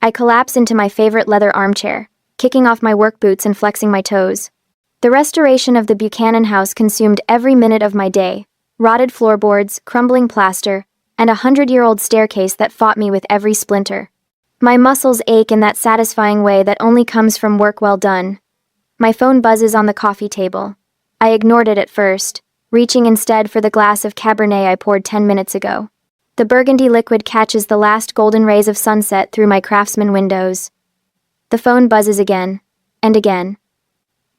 I collapse into my favorite leather armchair, kicking off my work boots and flexing my toes. The restoration of the Buchanan house consumed every minute of my day. Rotted floorboards, crumbling plaster, and a 100-year-old staircase that fought me with every splinter. My muscles ache in that satisfying way that only comes from work well done. My phone buzzes on the coffee table. I ignored it at first, reaching instead for the glass of Cabernet I poured 10 minutes ago. The burgundy liquid catches the last golden rays of sunset through my Craftsman windows. The phone buzzes again, and again.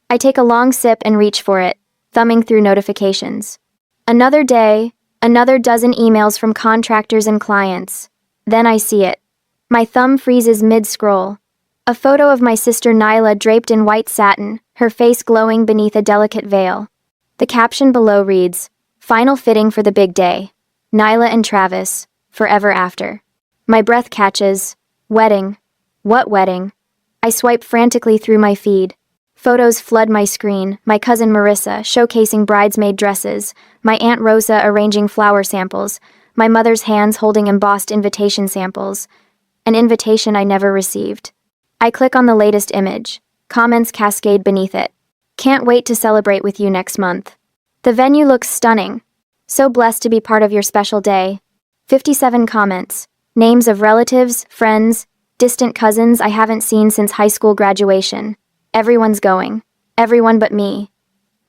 I take a long sip and reach for it, thumbing through notifications. Another day, another dozen emails from contractors and clients. Then I see it. My thumb freezes mid-scroll. A photo of my sister Nyla draped in white satin, her face glowing beneath a delicate veil. The caption below reads, "Final fitting for the big day. Nyla and Travis, forever after." My breath catches. Wedding. What wedding? I swipe frantically through my feed. Photos flood my screen, my cousin Marissa showcasing bridesmaid dresses, my Aunt Rosa arranging flower samples, my mother's hands holding embossed invitation samples. An invitation I never received. I click on the latest image. Comments cascade beneath it. "Can't wait to celebrate with you next month. The venue looks stunning. So blessed to be part of your special day." 57 comments. Names of relatives, friends, distant cousins I haven't seen since high school graduation. Everyone's going. Everyone but me.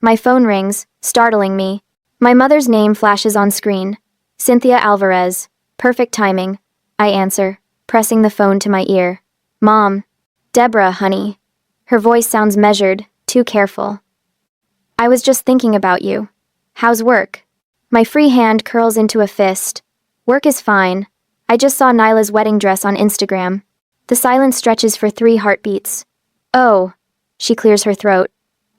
My phone rings, startling me. My mother's name flashes on screen. Cynthia Alvarez. Perfect timing. I answer, pressing the phone to my ear. "Mom." "Deborah, honey." Her voice sounds measured, too careful. "I was just thinking about you. How's work?" My free hand curls into a fist. "Work is fine. I just saw Nyla's wedding dress on Instagram." The silence stretches for 3 heartbeats. "Oh." She clears her throat.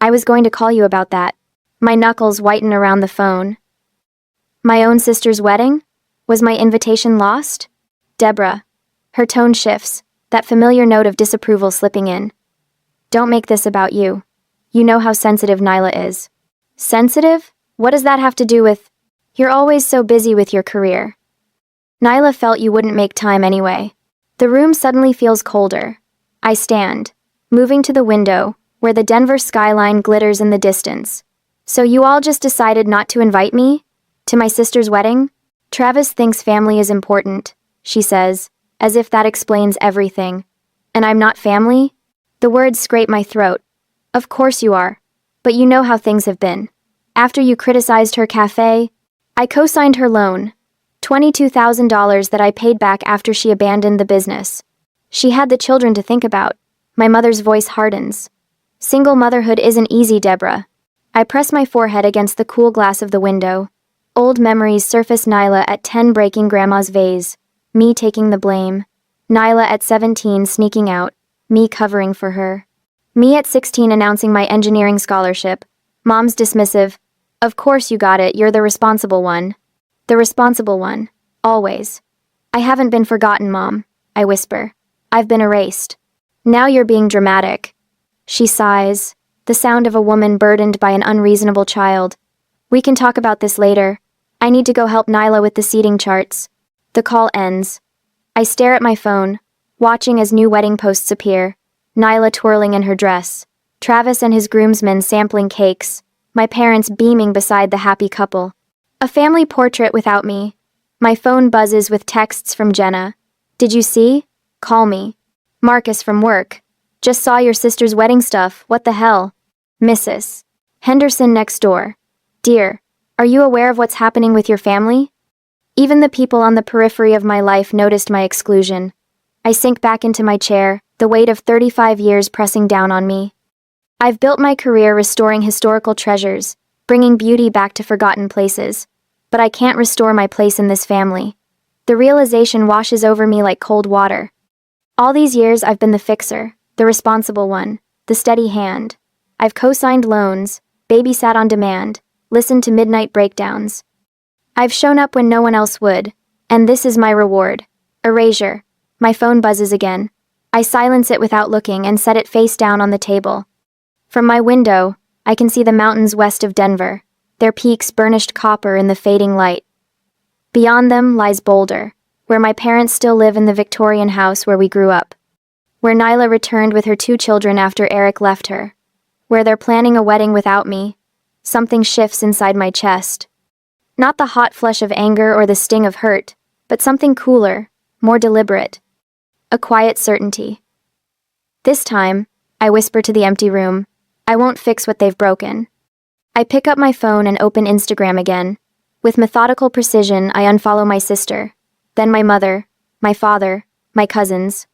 "I was going to call you about that." My knuckles whiten around the phone. My own sister's wedding? Was my invitation lost? Deborah. Her tone shifts, that familiar note of disapproval slipping in. "Don't make this about you. You know how sensitive Nyla is." "Sensitive? What does that have to do with—" "You're always so busy with your career. Nyla felt you wouldn't make time anyway." The room suddenly feels colder. I stand, moving to the window, where the Denver skyline glitters in the distance. "So you all just decided not to invite me? To my sister's wedding?" "Travis thinks family is important," she says, as if that explains everything. "And I'm not family?" The words scrape my throat. "Of course you are. But you know how things have been. After you criticized her cafe, I co-signed her loan. $22,000 that I paid back after she abandoned the business. She had the children to think about." My mother's voice hardens. "Single motherhood isn't easy, Deborah." I press my forehead against the cool glass of the window. Old memories surface. Nyla at 10 breaking grandma's vase. Me taking the blame. Nyla at 17 sneaking out. Me covering for her. Me at 16 announcing my engineering scholarship. Mom's dismissive. "Of course you got it, you're the responsible one." The responsible one. Always. "I haven't been forgotten, Mom," I whisper. "I've been erased." "Now you're being dramatic." She sighs, the sound of a woman burdened by an unreasonable child. "We can talk about this later. I need to go help Nyla with the seating charts." The call ends. I stare at my phone, watching as new wedding posts appear. Nyla twirling in her dress. Travis and his groomsmen sampling cakes. My parents beaming beside the happy couple. A family portrait without me. My phone buzzes with texts from Jenna. "Did you see? Call me." Marcus from work. "Just saw your sister's wedding stuff, what the hell?" Mrs. Henderson next door. "Dear, are you aware of what's happening with your family?" Even the people on the periphery of my life noticed my exclusion. I sink back into my chair, the weight of 35 years pressing down on me. I've built my career restoring historical treasures, bringing beauty back to forgotten places. But I can't restore my place in this family. The realization washes over me like cold water. All these years I've been the fixer, the responsible one, the steady hand. I've co-signed loans, babysat on demand, listened to midnight breakdowns. I've shown up when no one else would, and this is my reward. Erasure. My phone buzzes again. I silence it without looking and set it face down on the table. From my window, I can see the mountains west of Denver, their peaks burnished copper in the fading light. Beyond them lies Boulder, where my parents still live in the Victorian house where we grew up. where Nyla returned with her 2 children after Eric left her, where they're planning a wedding without me. Something shifts inside my chest. Not the hot flush of anger or the sting of hurt, but something cooler, more deliberate. A quiet certainty. This time, I whisper to the empty room, I won't fix what they've broken. I pick up my phone and open Instagram again. With methodical precision, I unfollow my sister, then my mother, my father, my cousins.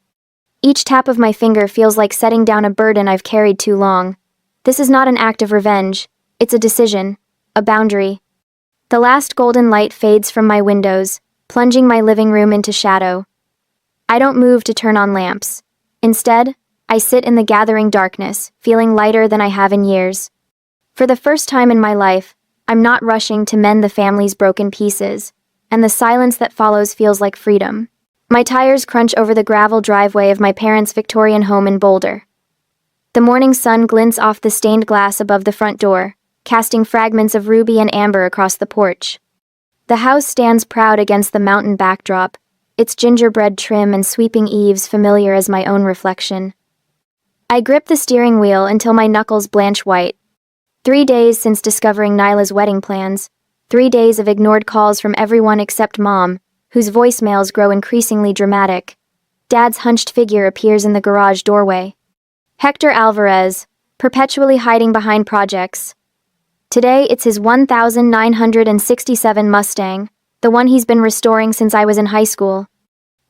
Each tap of my finger feels like setting down a burden I've carried too long. This is not an act of revenge, it's a decision, a boundary. The last golden light fades from my windows, plunging my living room into shadow. I don't move to turn on lamps. Instead, I sit in the gathering darkness, feeling lighter than I have in years. For the first time in my life, I'm not rushing to mend the family's broken pieces, and the silence that follows feels like freedom. My tires crunch over the gravel driveway of my parents' Victorian home in Boulder. The morning sun glints off the stained glass above the front door, casting fragments of ruby and amber across the porch. The house stands proud against the mountain backdrop, its gingerbread trim and sweeping eaves familiar as my own reflection. I grip the steering wheel until my knuckles blanch white. 3 days since discovering Nyla's wedding plans, 3 days of ignored calls from everyone except Mom, whose voicemails grow increasingly dramatic. Dad's hunched figure appears in the garage doorway. Hector Alvarez, perpetually hiding behind projects. Today it's his 1967 Mustang, the one he's been restoring since I was in high school.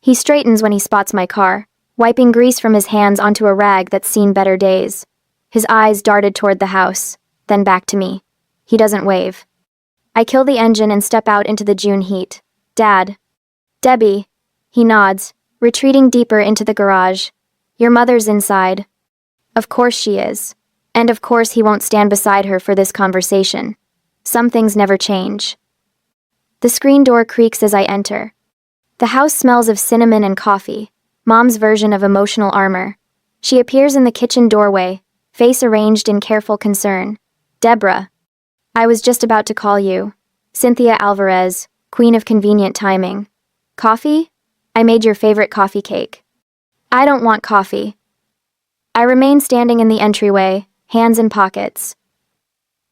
He straightens when he spots my car, wiping grease from his hands onto a rag that's seen better days. His eyes darted toward the house, then back to me. He doesn't wave. I kill the engine and step out into the June heat. Dad. Debbie. He nods, retreating deeper into the garage. Your mother's inside. Of course she is. And of course he won't stand beside her for this conversation. Some things never change. The screen door creaks as I enter. The house smells of cinnamon and coffee, Mom's version of emotional armor. She appears in the kitchen doorway, face arranged in careful concern. Deborah. I was just about to call you. Cynthia Alvarez, queen of convenient timing. Coffee? I made your favorite coffee cake. I don't want coffee. I remain standing in the entryway, hands in pockets.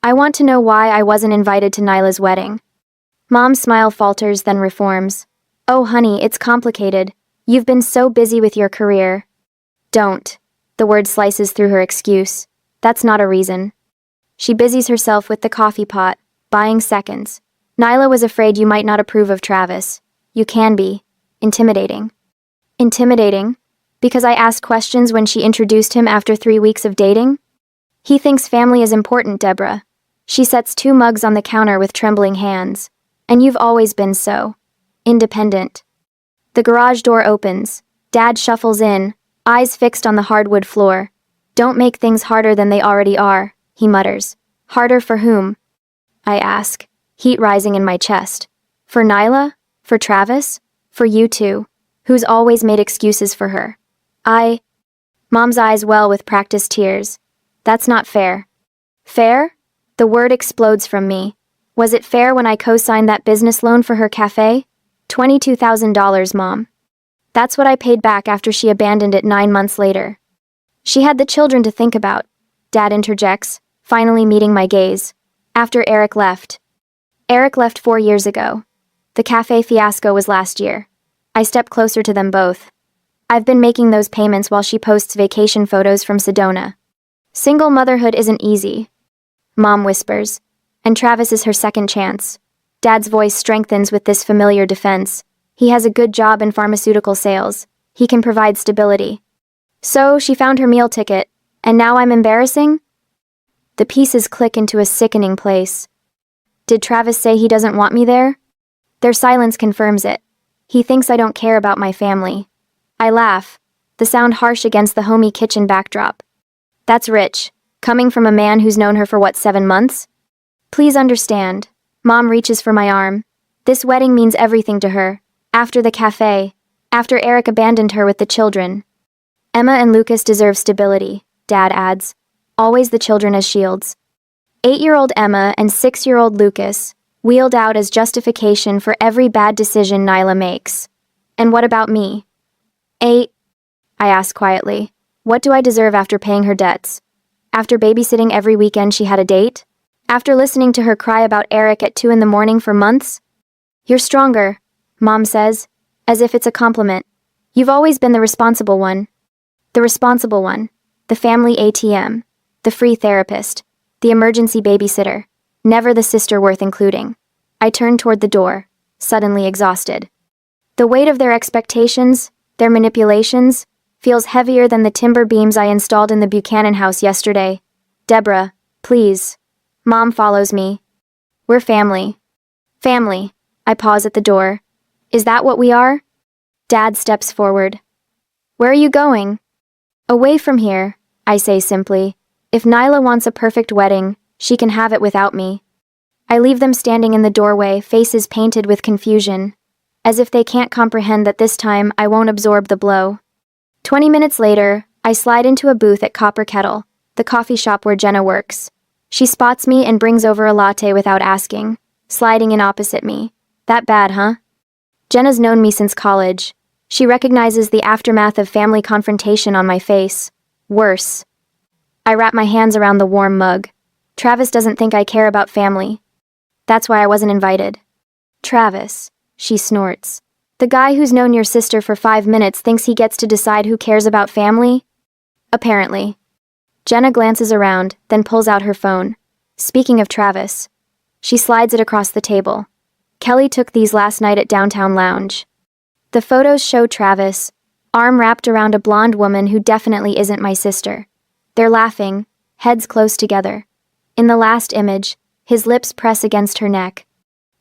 I want to know why I wasn't invited to Nyla's wedding. Mom's smile falters, then reforms. Oh honey, it's complicated. You've been so busy with your career. Don't. The word slices through her excuse. That's not a reason. She busies herself with the coffee pot, buying seconds. Nyla was afraid you might not approve of Travis. You can be. Intimidating. Intimidating? Because I asked questions when she introduced him after 3 weeks of dating? He thinks family is important, Deborah. She sets 2 mugs on the counter with trembling hands. And you've always been so. Independent. The garage door opens. Dad shuffles in, eyes fixed on the hardwood floor. Don't make things harder than they already are, he mutters. Harder for whom? I ask, heat rising in my chest. For Nyla? For Travis? For you two, who's always made excuses for her. Mom's eyes well with practiced tears. That's not fair. Fair? The word explodes from me. Was it fair when I co-signed that business loan for her cafe? $22,000, Mom. That's what I paid back after she abandoned it 9 months later. She had the children to think about, Dad interjects, finally meeting my gaze. After Eric left. Eric left 4 years ago. The cafe fiasco was last year. I step closer to them both. I've been making those payments while she posts vacation photos from Sedona. Single motherhood isn't easy. Mom whispers. And Travis is her second chance. Dad's voice strengthens with this familiar defense. He has a good job in pharmaceutical sales. He can provide stability. So she found her meal ticket, and now I'm embarrassing? The pieces click into a sickening place. Did Travis say he doesn't want me there? Their silence confirms it. He thinks I don't care about my family. I laugh, the sound harsh against the homey kitchen backdrop. That's rich, coming from a man who's known her for 7 months? Please understand. Mom reaches for my arm. This wedding means everything to her. After the cafe. After Eric abandoned her with the children. Emma and Lucas deserve stability, Dad adds. Always the children as shields. 8-year-old Emma and 6-year-old Lucas, wheeled out as justification for every bad decision Nyla makes. And what about me? I ask quietly. What do I deserve after paying her debts? After babysitting every weekend she had a date? After listening to her cry about Eric at 2 in the morning for months? You're stronger, Mom says, as if it's a compliment. You've always been the responsible one. The responsible one. The family ATM. The free therapist. The emergency babysitter. Never the sister worth including. I turn toward the door, suddenly exhausted. The weight of their expectations, their manipulations, feels heavier than the timber beams I installed in the Buchanan house yesterday. Deborah, please. Mom follows me. We're family. Family. I pause at the door. Is that what we are? Dad steps forward. Where are you going? Away from here, I say simply. If Nyla wants a perfect wedding, she can have it without me. I leave them standing in the doorway, faces painted with confusion, as if they can't comprehend that this time I won't absorb the blow. 20 minutes later, I slide into a booth at Copper Kettle, the coffee shop where Jenna works. She spots me and brings over a latte without asking, sliding in opposite me. That bad, huh? Jenna's known me since college. She recognizes the aftermath of family confrontation on my face. Worse. I wrap my hands around the warm mug. Travis doesn't think I care about family. That's why I wasn't invited. Travis, she snorts. The guy who's known your sister for 5 minutes thinks he gets to decide who cares about family? Apparently. Jenna glances around, then pulls out her phone. Speaking of Travis. She slides it across the table. Kelly took these last night at Downtown Lounge. The photos show Travis, arm wrapped around a blonde woman who definitely isn't my sister. They're laughing, heads close together. In the last image, his lips press against her neck.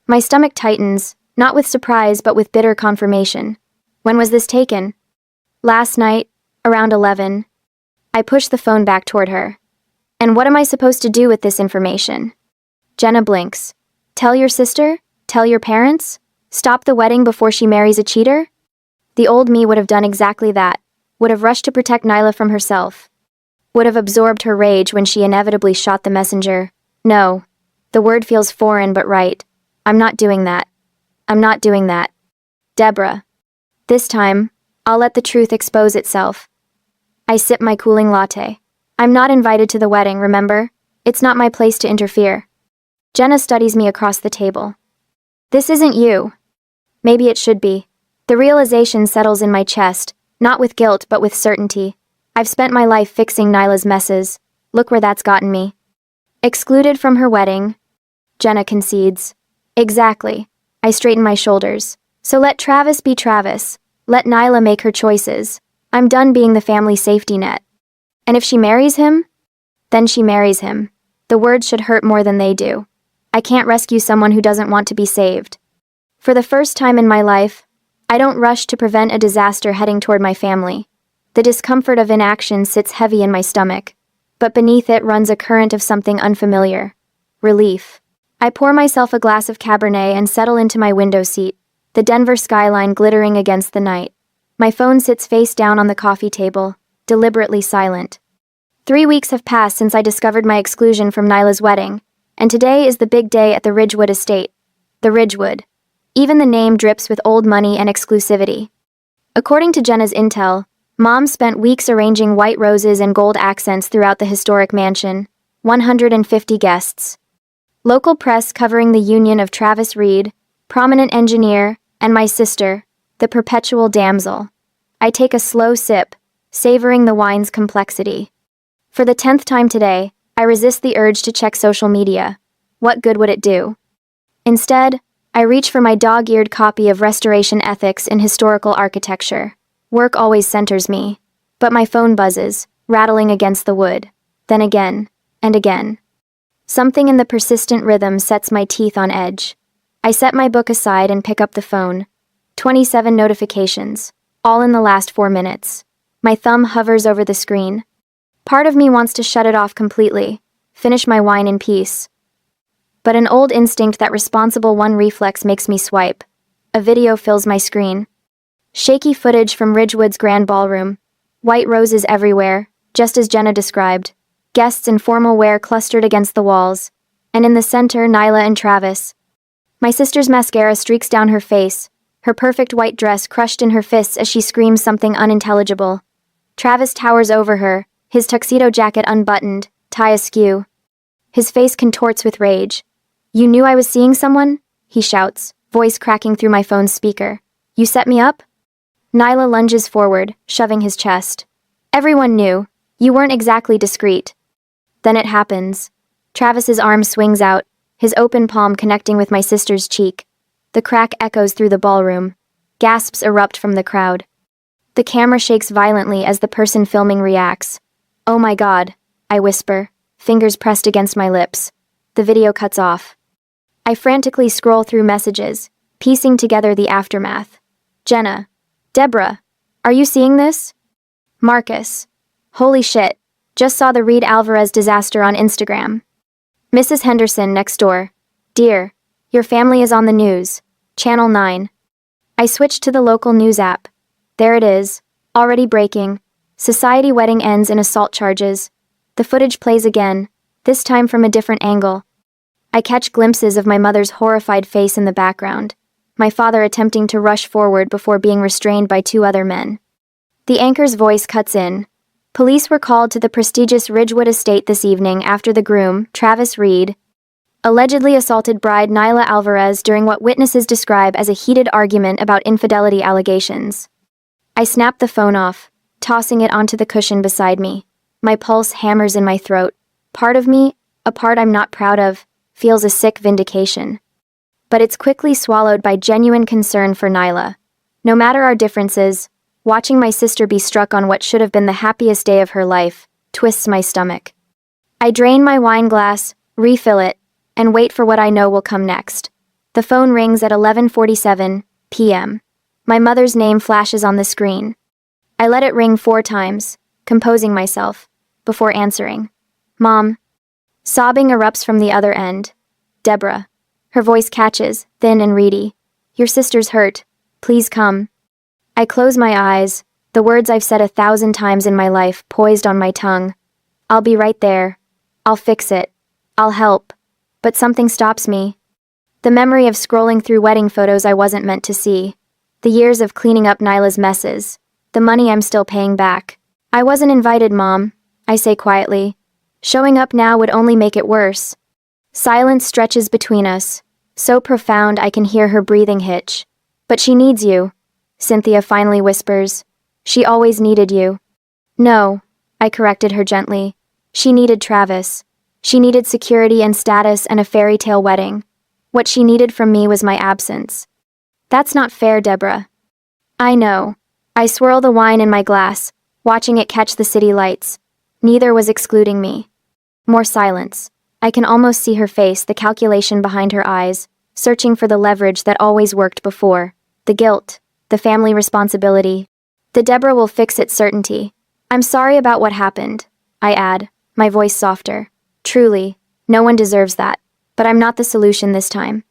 My stomach tightens, not with surprise but with bitter confirmation. When was this taken? Last night, around 11. I push the phone back toward her. And what am I supposed to do with this information? Jenna blinks. Tell your sister? Tell your parents? Stop the wedding before she marries a cheater? The old me would have done exactly that. Would have rushed to protect Nyla from herself. Would have absorbed her rage when she inevitably shot the messenger. No. The word feels foreign but right. I'm not doing that. I'm not doing that. Deborah. This time, I'll let the truth expose itself. I sip my cooling latte. I'm not invited to the wedding, remember? It's not my place to interfere. Jenna studies me across the table. This isn't you. Maybe it should be. The realization settles in my chest, not with guilt but with certainty. I've spent my life fixing Nyla's messes. Look where that's gotten me. Excluded from her wedding. Jenna concedes. Exactly. I straighten my shoulders. So let Travis be Travis. Let Nyla make her choices. I'm done being the family safety net. And if she marries him? Then she marries him. The words should hurt more than they do. I can't rescue someone who doesn't want to be saved. For the first time in my life, I don't rush to prevent a disaster heading toward my family. The discomfort of inaction sits heavy in my stomach, but beneath it runs a current of something unfamiliar. Relief. I pour myself a glass of Cabernet and settle into my window seat, the Denver skyline glittering against the night. My phone sits face down on the coffee table, deliberately silent. 3 weeks have passed since I discovered my exclusion from Nyla's wedding, and today is the big day at the Ridgewood estate. The Ridgewood. Even the name drips with old money and exclusivity. According to Jenna's intel, Mom spent weeks arranging white roses and gold accents throughout the historic mansion. 150 guests. Local press covering the union of Travis Reed, prominent engineer, and my sister, the perpetual damsel. I take a slow sip, savoring the wine's complexity. For the 10th time today, I resist the urge to check social media. What good would it do? Instead, I reach for my dog-eared copy of Restoration Ethics in Historical Architecture. Work always centers me. But my phone buzzes, rattling against the wood. Then again, and again. Something in the persistent rhythm sets my teeth on edge. I set my book aside and pick up the phone. 27 notifications, all in the last 4 minutes. My thumb hovers over the screen. Part of me wants to shut it off completely, finish my wine in peace. But an old instinct, that responsible one reflex, makes me swipe. A video fills my screen. Shaky footage from Ridgewood's grand ballroom. White roses everywhere, just as Jenna described. Guests in formal wear clustered against the walls. And in the center, Nyla and Travis. My sister's mascara streaks down her face, her perfect white dress crushed in her fists as she screams something unintelligible. Travis towers over her, his tuxedo jacket unbuttoned, tie askew. His face contorts with rage. "You knew I was seeing someone?" he shouts, voice cracking through my phone's speaker. "You set me up?" Nyla lunges forward, shoving his chest. "Everyone knew. You weren't exactly discreet." Then it happens. Travis's arm swings out, his open palm connecting with my sister's cheek. The crack echoes through the ballroom. Gasps erupt from the crowd. The camera shakes violently as the person filming reacts. "Oh my God," I whisper, fingers pressed against my lips. The video cuts off. I frantically scroll through messages, piecing together the aftermath. Jenna. Deborah. Are you seeing this? Marcus. Holy shit. Just saw the Reed Alvarez disaster on Instagram. Mrs. Henderson next door. Dear. Your family is on the news. Channel 9. I switched to the local news app. There it is. Already breaking. Society wedding ends in assault charges. The footage plays again, this time from a different angle. I catch glimpses of my mother's horrified face in the background, my father attempting to rush forward before being restrained by two other men. The anchor's voice cuts in. Police were called to the prestigious Ridgewood estate this evening after the groom, Travis Reed, allegedly assaulted bride Nyla Alvarez during what witnesses describe as a heated argument about infidelity allegations. I snap the phone off, tossing it onto the cushion beside me. My pulse hammers in my throat. Part of me, a part I'm not proud of, feels a sick vindication. But it's quickly swallowed by genuine concern for Nyla. No matter our differences, watching my sister be struck on what should have been the happiest day of her life twists my stomach. I drain my wine glass, refill it, and wait for what I know will come next. The phone rings at 11:47 p.m. My mother's name flashes on the screen. I let it ring 4 times, composing myself, before answering. Mom. Sobbing erupts from the other end. Deborah. Her voice catches, thin and reedy. Your sister's hurt. Please come. I close my eyes, the words I've said 1,000 times in my life poised on my tongue. I'll be right there. I'll fix it. I'll help. But something stops me. The memory of scrolling through wedding photos I wasn't meant to see. The years of cleaning up Nyla's messes. The money I'm still paying back. I wasn't invited, Mom, I say quietly. Showing up now would only make it worse. Silence stretches between us, so profound I can hear her breathing hitch. But she needs you, Cynthia finally whispers. She always needed you. No, I corrected her gently. She needed Travis. She needed security and status and a fairy tale wedding. What she needed from me was my absence. That's not fair, Deborah. I know. I swirl the wine in my glass, watching it catch the city lights. Neither was excluding me. More silence. I can almost see her face, the calculation behind her eyes, searching for the leverage that always worked before. The guilt, the family responsibility. The Deborah will fix it certainty. I'm sorry about what happened, I add, my voice softer. Truly, no one deserves that, but I'm not the solution this time.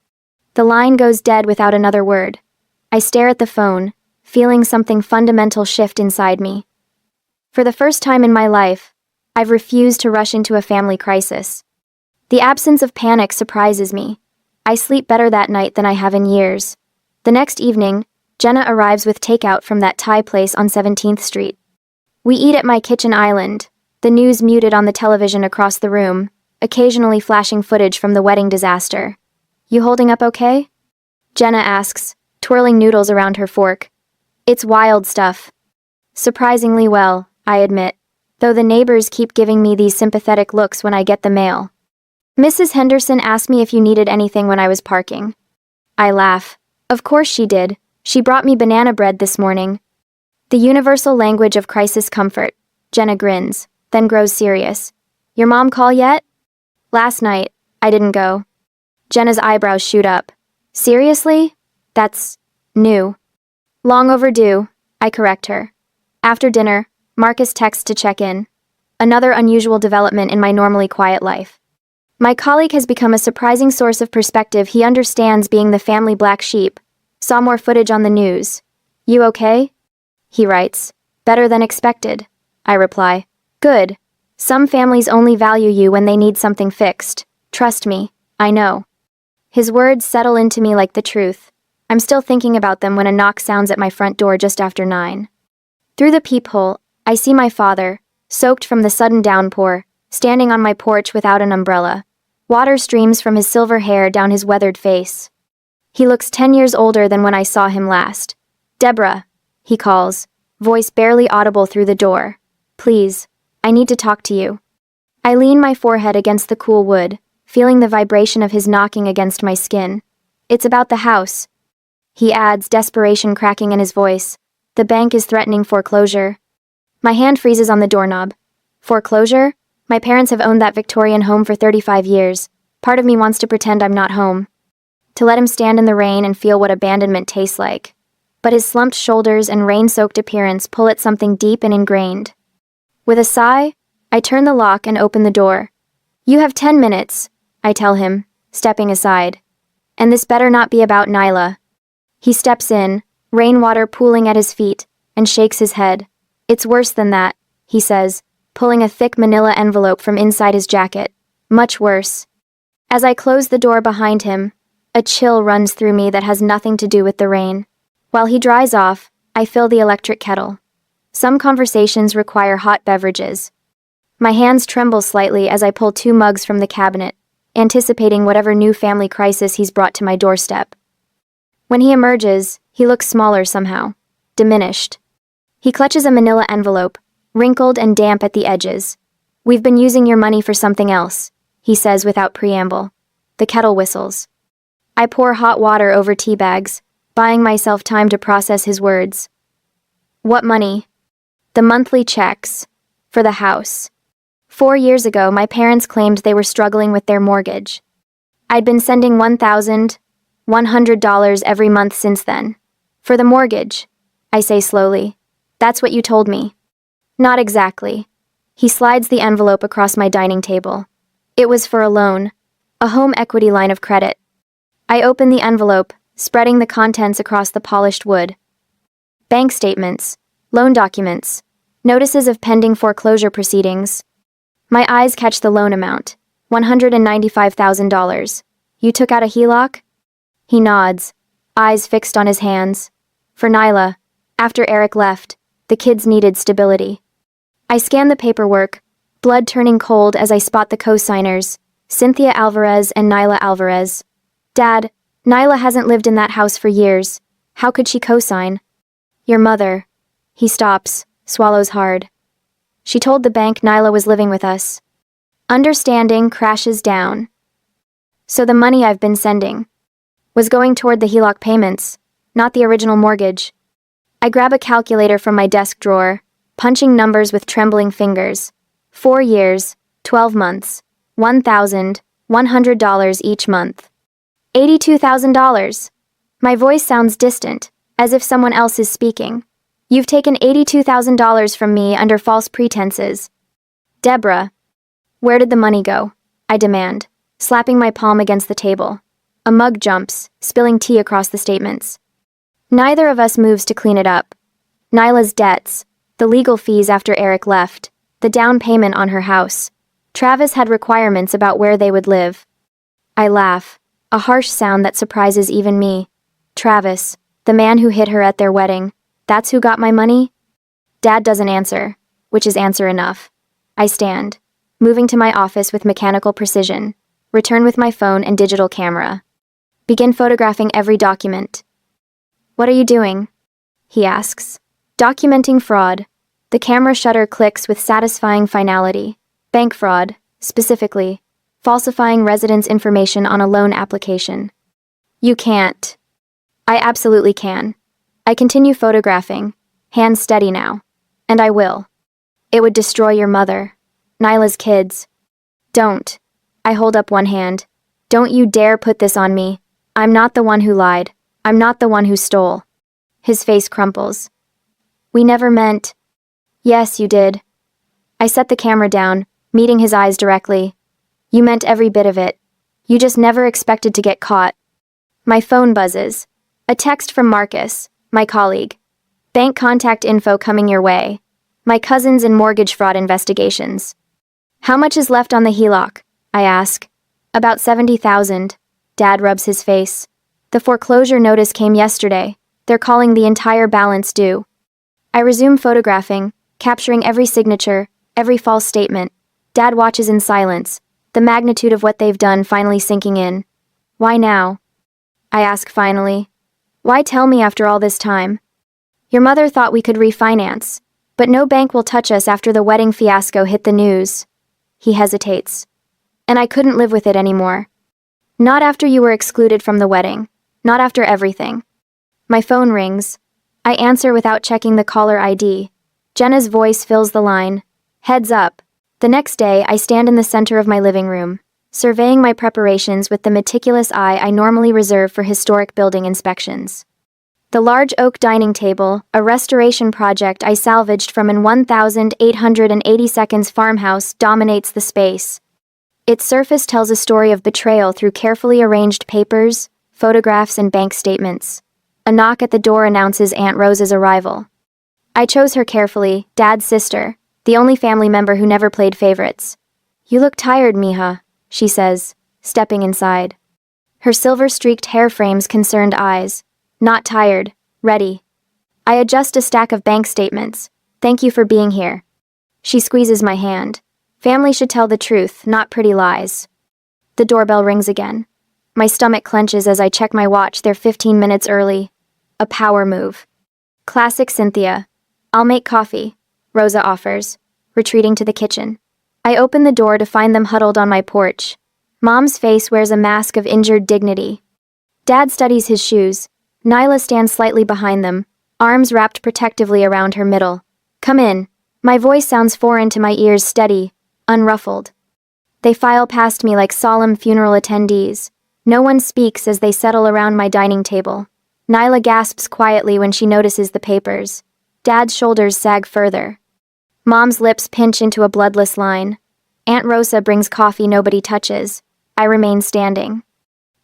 The line goes dead without another word. I stare at the phone, feeling something fundamental shift inside me. For the first time in my life, I've refused to rush into a family crisis. The absence of panic surprises me. I sleep better that night than I have in years. The next evening, Jenna arrives with takeout from that Thai place on 17th Street. We eat at my kitchen island, the news muted on the television across the room, occasionally flashing footage from the wedding disaster. You holding up okay? Jenna asks, twirling noodles around her fork. It's wild stuff. Surprisingly well, I admit, though the neighbors keep giving me these sympathetic looks when I get the mail. Mrs. Henderson asked me if you needed anything when I was parking. I laugh. Of course she did. She brought me banana bread this morning. The universal language of crisis comfort. Jenna grins, then grows serious. Your mom call yet? Last night, I didn't go. Jenna's eyebrows shoot up. Seriously? That's new. Long overdue, I correct her. After dinner, Marcus texts to check in. Another unusual development in my normally quiet life. My colleague has become a surprising source of perspective. He understands being the family black sheep. Saw more footage on the news. You okay? He writes. Better than expected. I reply. Good. Some families only value you when they need something fixed. Trust me, I know. His words settle into me like the truth. I'm still thinking about them when a knock sounds at my front door just after 9. Through the peephole, I see my father, soaked from the sudden downpour, standing on my porch without an umbrella. Water streams from his silver hair down his weathered face. He looks 10 years older than when I saw him last. "Deborah," he calls, voice barely audible through the door. "Please, I need to talk to you." I lean my forehead against the cool wood, feeling the vibration of his knocking against my skin. "It's about the house," he adds, desperation cracking in his voice. "The bank is threatening foreclosure." My hand freezes on the doorknob. Foreclosure? My parents have owned that Victorian home for 35 years. Part of me wants to pretend I'm not home. To let him stand in the rain and feel what abandonment tastes like. But his slumped shoulders and rain-soaked appearance pull at something deep and ingrained. With a sigh, I turn the lock and open the door. "You have 10 minutes, I tell him, stepping aside. "And this better not be about Nyla." He steps in, rainwater pooling at his feet, and shakes his head. "It's worse than that," he says, pulling a thick manila envelope from inside his jacket. "Much worse." As I close the door behind him, a chill runs through me that has nothing to do with the rain. While he dries off, I fill the electric kettle. Some conversations require hot beverages. My hands tremble slightly as I pull 2 mugs from the cabinet, anticipating whatever new family crisis he's brought to my doorstep. When he emerges, he looks smaller somehow, diminished. He clutches a manila envelope, wrinkled and damp at the edges. "We've been using your money for something else," he says without preamble. The kettle whistles. I pour hot water over tea bags, buying myself time to process his words. "What money?" "The monthly checks. For the house. 4 years ago, my parents claimed they were struggling with their mortgage. I'd been sending $1,100 every month since then. For the mortgage," I say slowly. "That's what you told me." "Not exactly." He slides the envelope across my dining table. "It was for a loan. A home equity line of credit." I open the envelope, spreading the contents across the polished wood. Bank statements, loan documents, notices of pending foreclosure proceedings. My eyes catch the loan amount, $195,000. "You took out a HELOC?" He nods, eyes fixed on his hands. "For Nyla. After Eric left, the kids needed stability." I scan the paperwork, blood turning cold as I spot the co-signers, Cynthia Alvarez and Nyla Alvarez. "Dad, Nyla hasn't lived in that house for years. How could she co-sign?" "Your mother." He stops, swallows hard. "She told the bank Nyla was living with us." Understanding crashes down. So the money I've been sending was going toward the HELOC payments, not the original mortgage. I grab a calculator from my desk drawer, punching numbers with trembling fingers. 4 years, 12 months, $1,100 each month. $82,000. My voice sounds distant, as if someone else is speaking. "You've taken $82,000 from me under false pretenses." "Deborah, where did the money go?" I demand, slapping my palm against the table. A mug jumps, spilling tea across the statements. Neither of us moves to clean it up. Nyla's debts, the legal fees after Eric left, the down payment on her house. Travis had requirements about where they would live. I laugh, a harsh sound that surprises even me. Travis, the man who hit her at their wedding, that's who got my money? Dad doesn't answer, which is answer enough. I stand, moving to my office with mechanical precision, return with my phone and digital camera. Begin photographing every document. "What are you doing?" he asks. "Documenting fraud." The camera shutter clicks with satisfying finality. Bank fraud, specifically, falsifying residents' information on a loan application. "You can't." I absolutely can. I continue photographing, hands steady now. And I will. "It would destroy your mother. Nyla's kids." "Don't." I hold up one hand. "Don't you dare put this on me. I'm not the one who lied. I'm not the one who stole." His face crumples. "We never meant." "Yes, you did." I set the camera down, meeting his eyes directly. "You meant every bit of it. You just never expected to get caught." My phone buzzes. A text from Marcus, my colleague. "Bank contact info coming your way. My cousin's in mortgage fraud investigations." "How much is left on the HELOC?" I ask. "About 70,000. Dad rubs his face. "The foreclosure notice came yesterday. They're calling the entire balance due." I resume photographing, capturing every signature, every false statement. Dad watches in silence, the magnitude of what they've done finally sinking in. Why now? I ask finally. Why tell me after all this time? Your mother thought we could refinance, but no bank will touch us after the wedding fiasco hit the news. He hesitates. And I couldn't live with it anymore. Not after you were excluded from the wedding. Not after everything. My phone rings. I answer without checking the caller ID. Jenna's voice fills the line. Heads up. The next day, I stand in the center of my living room, surveying my preparations with the meticulous eye I normally reserve for historic building inspections. The large oak dining table, a restoration project I salvaged from an 1,882 farmhouse, dominates the space. Its surface tells a story of betrayal through carefully arranged papers, photographs, and bank statements. A knock at the door announces Aunt Rosa's arrival. I chose her carefully, Dad's sister, the only family member who never played favorites. You look tired, mija, she says, stepping inside. Her silver-streaked hair frames concerned eyes. Not tired, ready. I adjust a stack of bank statements. Thank you for being here. She squeezes my hand. Family should tell the truth, not pretty lies. The doorbell rings again. My stomach clenches as I check my watch. They're 15 minutes early. A power move. Classic Cynthia. I'll make coffee, Rosa offers, retreating to the kitchen. I open the door to find them huddled on my porch. Mom's face wears a mask of injured dignity. Dad studies his shoes. Nyla stands slightly behind them, arms wrapped protectively around her middle. Come in. My voice sounds foreign to my ears, steady, unruffled. They file past me like solemn funeral attendees. No one speaks as they settle around my dining table. Nyla gasps quietly when she notices the papers. Dad's shoulders sag further. Mom's lips pinch into a bloodless line. Aunt Rosa brings coffee nobody touches. I remain standing.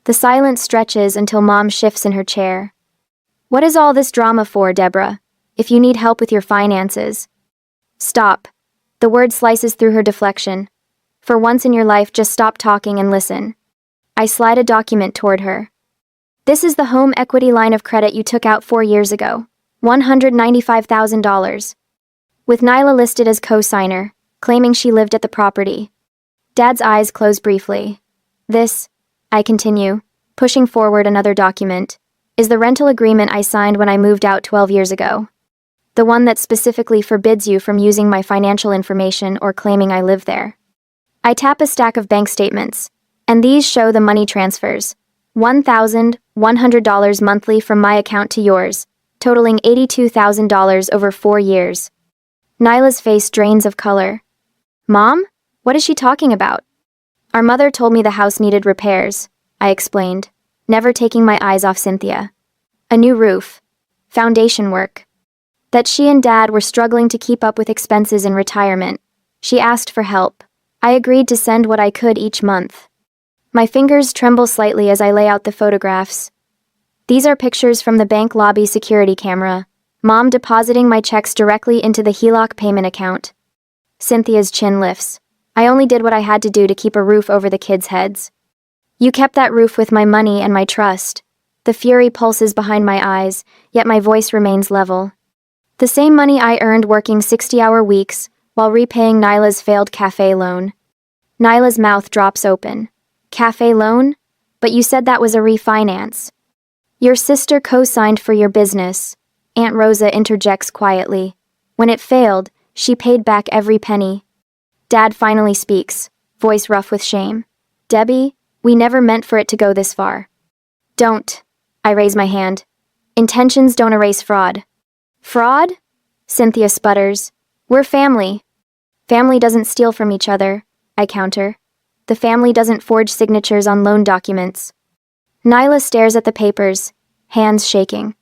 The silence stretches until Mom shifts in her chair. What is all this drama for, Deborah? If you need help with your finances. Stop. The word slices through her deflection. For once in your life, just stop talking and listen. I slide a document toward her. This is the home equity line of credit you took out 4 years ago. $195,000. With Nyla listed as co-signer, claiming she lived at the property. Dad's eyes close briefly. This, I continue, pushing forward another document, is the rental agreement I signed when I moved out 12 years ago. The one that specifically forbids you from using my financial information or claiming I live there. I tap a stack of bank statements, and these show the money transfers. $1,100 monthly from my account to yours, totaling $82,000 over 4 years. Nyla's face drains of color. Mom? What is she talking about? Our mother told me the house needed repairs, I explained, never taking my eyes off Cynthia. A new roof. Foundation work. That she and Dad were struggling to keep up with expenses in retirement. She asked for help. I agreed to send what I could each month. My fingers tremble slightly as I lay out the photographs. These are pictures from the bank lobby security camera. Mom depositing my checks directly into the HELOC payment account. Cynthia's chin lifts. I only did what I had to do to keep a roof over the kids' heads. You kept that roof with my money and my trust. The fury pulses behind my eyes, yet my voice remains level. The same money I earned working 60-hour weeks while repaying Nyla's failed cafe loan. Nyla's mouth drops open. Cafe loan? But you said that was a refinance. Your sister co-signed for your business, Aunt Rosa interjects quietly. When it failed, she paid back every penny. Dad finally speaks, voice rough with shame. Debbie, we never meant for it to go this far. Don't. I raise my hand. Intentions don't erase fraud. Fraud? Cynthia sputters. We're family. Family doesn't steal from each other, I counter. The family doesn't forge signatures on loan documents. Nyla stares at the papers, hands shaking.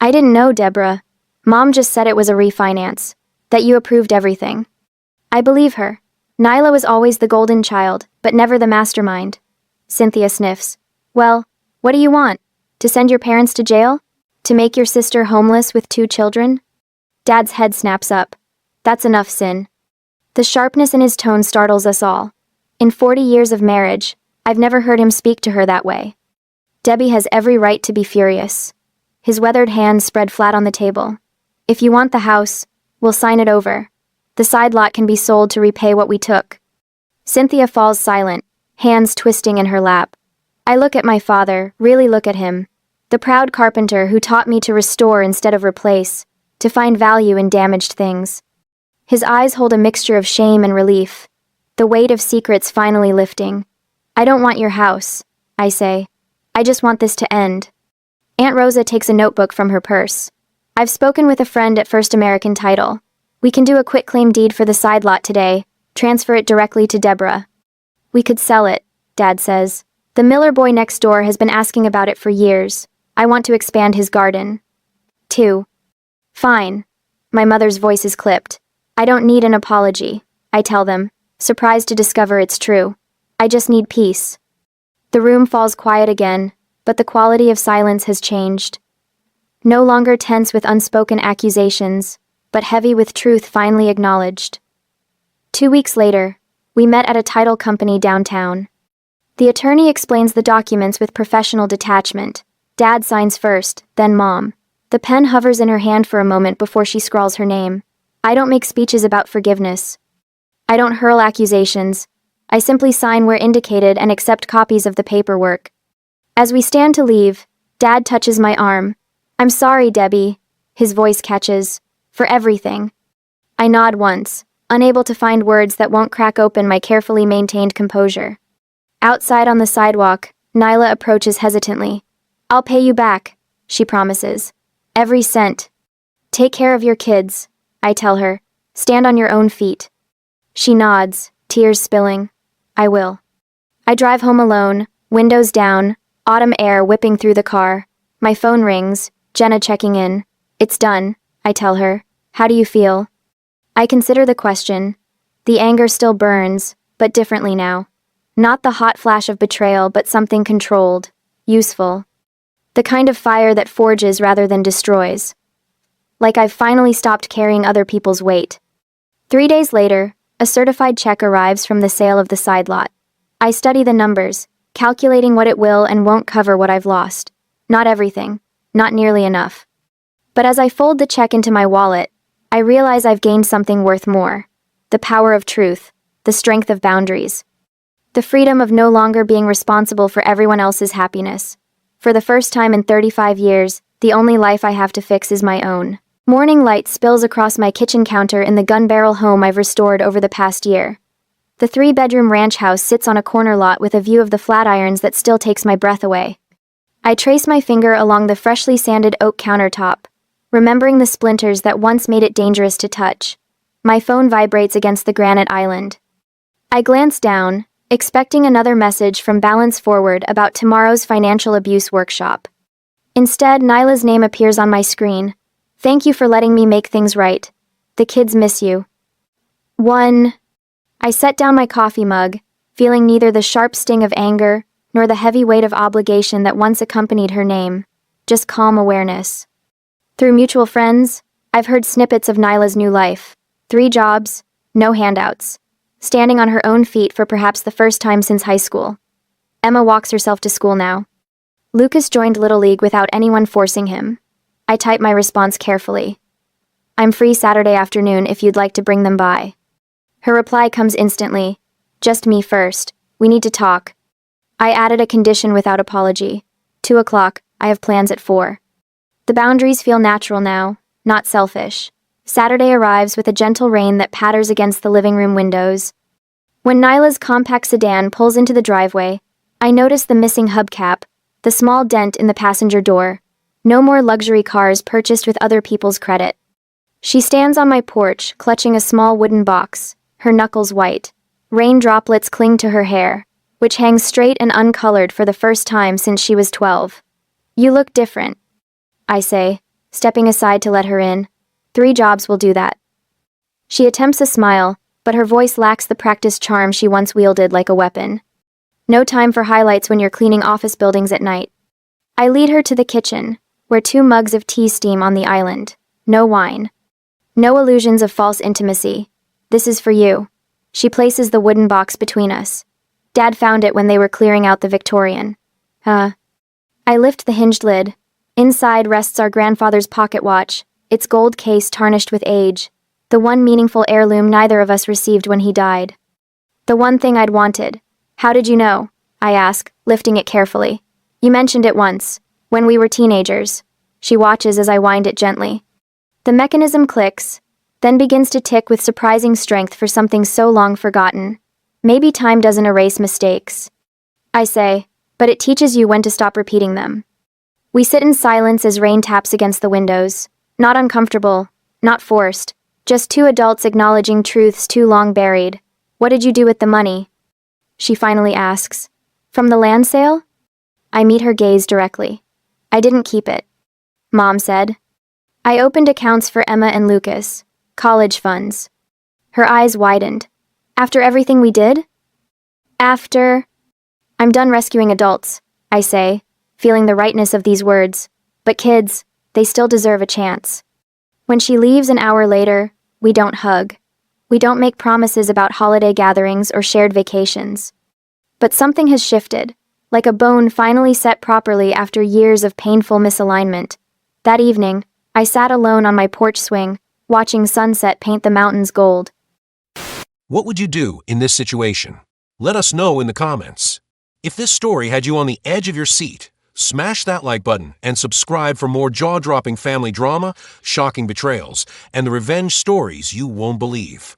I didn't know, Deborah. Mom just said it was a refinance, that you approved everything. I believe her. Nyla was always the golden child, but never the mastermind. Cynthia sniffs. Well, what do you want? To send your parents to jail? To make your sister homeless with 2 children? Dad's head snaps up. That's enough, Sin. The sharpness in his tone startles us all. In 40 years of marriage, I've never heard him speak to her that way. Debbie has every right to be furious. His weathered hands spread flat on the table. If you want the house, We'll sign it over. The side lot can be sold to repay what we took. Cynthia falls silent, hands twisting in her lap. I look at my father, really look at him. The proud carpenter who taught me to restore instead of replace, to find value in damaged things. His eyes hold a mixture of shame and relief, the weight of secrets finally lifting. I don't want your house, I say. I just want this to end. Aunt Rosa takes a notebook from her purse. I've spoken with a friend at First American Title. We can do a quitclaim deed for the side lot today, transfer it directly to Deborah. We could sell it, Dad says. The Miller boy next door has been asking about it for years. I want to expand his garden. 2. Fine. My mother's voice is clipped. I don't need an apology, I tell them, surprised to discover it's true. I just need peace. The room falls quiet again, but the quality of silence has changed. No longer tense with unspoken accusations, but heavy with truth finally acknowledged. 2 weeks later, we met at a title company downtown. The attorney explains the documents with professional detachment. Dad signs first, then Mom. The pen hovers in her hand for a moment before she scrawls her name. I don't make speeches about forgiveness. I don't hurl accusations. I simply sign where indicated and accept copies of the paperwork. As we stand to leave, Dad touches my arm. I'm sorry, Debbie, his voice catches, for everything. I nod once, unable to find words that won't crack open my carefully maintained composure. Outside on the sidewalk, Nyla approaches hesitantly. I'll pay you back, she promises. Every cent. Take care of your kids, I tell her. Stand on your own feet. She nods, tears spilling. I will. I drive home alone, windows down, autumn air whipping through the car. My phone rings, Jenna checking in. It's done, I tell her. How do you feel? I consider the question. The anger still burns, but differently now. Not the hot flash of betrayal, but something controlled, useful. The kind of fire that forges rather than destroys. Like I've finally stopped carrying other people's weight. 3 days later, a certified check arrives from the sale of the side lot. I study the numbers, calculating what it will and won't cover what I've lost. Not everything, not nearly enough. But as I fold the check into my wallet, I realize I've gained something worth more. The power of truth, the strength of boundaries. The freedom of no longer being responsible for everyone else's happiness. For the first time in 35 years, the only life I have to fix is my own. Morning light spills across my kitchen counter in the gun barrel home I've restored over the past year. The 3-bedroom ranch house sits on a corner lot with a view of the flatirons that still takes my breath away. I trace my finger along the freshly sanded oak countertop, remembering the splinters that once made it dangerous to touch. My phone vibrates against the granite island. I glance down, expecting another message from Balance Forward about tomorrow's financial abuse workshop. Instead, Nyla's name appears on my screen. Thank you for letting me make things right. The kids miss you. 1. I set down my coffee mug, feeling neither the sharp sting of anger nor the heavy weight of obligation that once accompanied her name, just calm awareness. Through mutual friends, I've heard snippets of Nyla's new life. 3 jobs, no handouts. Standing on her own feet for perhaps the first time since high school. Emma walks herself to school now. Lucas joined Little League without anyone forcing him. I type my response carefully. I'm free Saturday afternoon if you'd like to bring them by. Her reply comes instantly. Just me first. We need to talk. I added a condition without apology. 2 o'clock, I have plans at 4. The boundaries feel natural now, not selfish. Saturday arrives with a gentle rain that patters against the living room windows. When Nyla's compact sedan pulls into the driveway, I notice the missing hubcap, the small dent in the passenger door. No more luxury cars purchased with other people's credit. She stands on my porch, clutching a small wooden box, her knuckles white. Rain droplets cling to her hair, which hangs straight and uncolored for the first time since she was 12. You look different, I say, stepping aside to let her in. 3 jobs will do that. She attempts a smile, but her voice lacks the practiced charm she once wielded like a weapon. No time for highlights when you're cleaning office buildings at night. I lead her to the kitchen, where 2 mugs of tea steam on the island. No wine. No illusions of false intimacy. This is for you. She places the wooden box between us. Dad found it when they were clearing out the Victorian. I lift the hinged lid. Inside rests our grandfather's pocket watch, its gold case tarnished with age. The one meaningful heirloom neither of us received when he died. The one thing I'd wanted. How did you know? I ask, lifting it carefully. You mentioned it once, when we were teenagers. She watches as I wind it gently. The mechanism clicks, then begins to tick with surprising strength for something so long forgotten. Maybe time doesn't erase mistakes. I say, but it teaches you when to stop repeating them. We sit in silence as rain taps against the windows. Not uncomfortable, not forced, just two adults acknowledging truths too long buried. What did you do with the money? She finally asks. From the land sale? I meet her gaze directly. I didn't keep it. Mom said. I opened accounts for Emma and Lucas, college funds. Her eyes widened. After everything we did? After... I'm done rescuing adults, I say, feeling the rightness of these words. But kids, they still deserve a chance. When she leaves an hour later, we don't hug. We don't make promises about holiday gatherings or shared vacations. But something has shifted, like a bone finally set properly after years of painful misalignment. That evening, I sat alone on my porch swing, watching sunset paint the mountains gold. What would you do in this situation? Let us know in the comments. If this story had you on the edge of your seat, smash that like button and subscribe for more jaw-dropping family drama, shocking betrayals, and the revenge stories you won't believe.